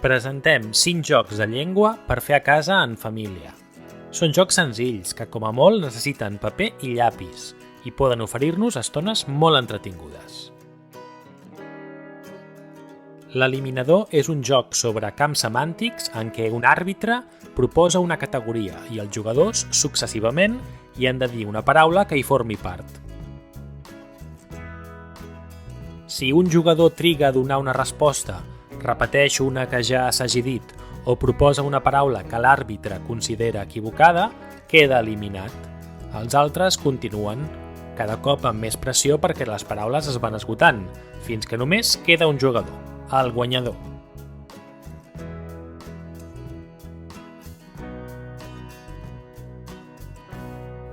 Presentem 5 jocs de llengua per fer a casa en família. Són jocs senzills que, com a molt, necessiten paper i llapis i poden oferir-nos estones molt entretingudes. L'eliminador és un joc sobre camps semàntics en què un àrbitre proposa una categoria i els jugadors, successivament, hi han de dir una paraula que hi formi part. Si un jugador triga a donar una resposta, repeteix una que ja s'hagi dit o proposa una paraula que l'àrbitre considera equivocada, queda eliminat. Els altres continuen, cada cop amb més pressió perquè les paraules es van esgotant, fins que només queda un jugador, el guanyador.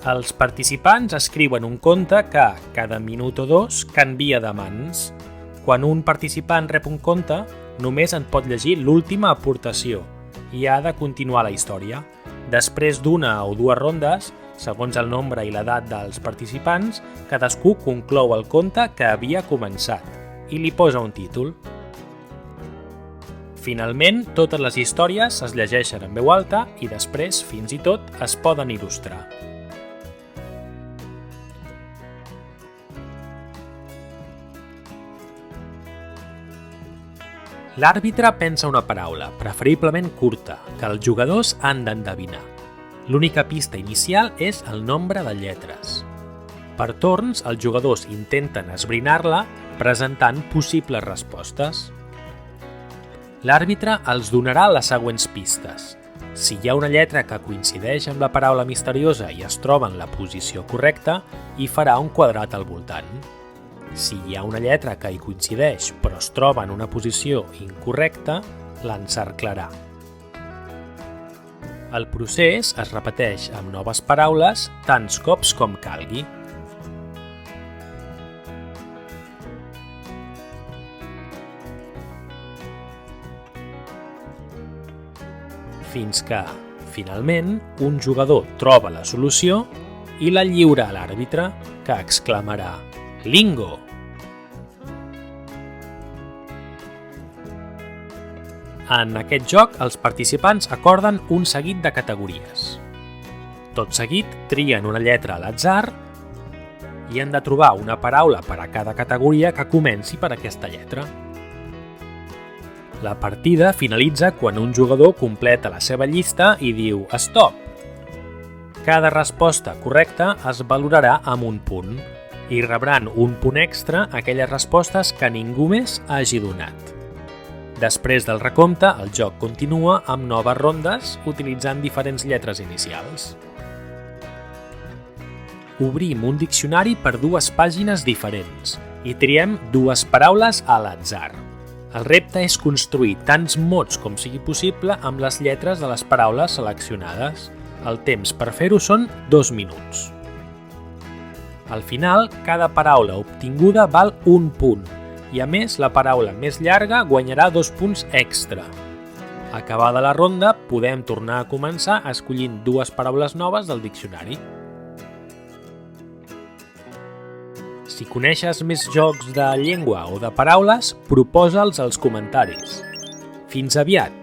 Els participants escriuen un conte que, cada minut o dos, canvia de mans. Quan un participant rep un conte, només en pot llegir l'última aportació i ha de continuar la història. Després d'una o dues rondes, segons el nombre i l'edat dels participants, cadascú conclou el conte que havia començat i li posa un títol. Finalment, totes les històries es llegeixen en veu alta i després, fins i tot, es poden il·lustrar. L'àrbitre pensa una paraula, preferiblement curta, que els jugadors han d'endevinar. L'única pista inicial és el nombre de lletres. Per torns, els jugadors intenten esbrinar-la presentant possibles respostes. L'àrbitre els donarà les següents pistes. Si hi ha una lletra que coincideix amb la paraula misteriosa i es troba en la posició correcta, hi farà un quadrat al voltant. Si hi ha una lletra que hi coincideix però es troba en una posició incorrecta, l'encerclarà. El procés es repeteix amb noves paraules tants cops com calgui. Fins que, finalment, un jugador troba la solució i la lliura a l'àrbitre, que exclamarà «Lingo!». En aquest joc, els participants acorden un seguit de categories. Tot seguit, trien una lletra a l'atzar i han de trobar una paraula per a cada categoria que comenci per aquesta lletra. La partida finalitza quan un jugador completa la seva llista i diu «Stop!». Cada resposta correcta es valorarà amb un punt i rebran un punt extra aquelles respostes que ningú més hagi donat. Després del recompte, el joc continua amb noves rondes utilitzant diferents lletres inicials. Obrim un diccionari per dues pàgines diferents i triem dues paraules a l'atzar. El repte és construir tants mots com sigui possible amb les lletres de les paraules seleccionades. El temps per fer-ho són 2 minuts. Al final, cada paraula obtinguda val un punt i, a més, la paraula més llarga guanyarà 2 punts extra. Acabada la ronda, podem tornar a començar escollint dues paraules noves del diccionari. Si coneixes més jocs de llengua o de paraules, proposa'ls als comentaris. Fins aviat!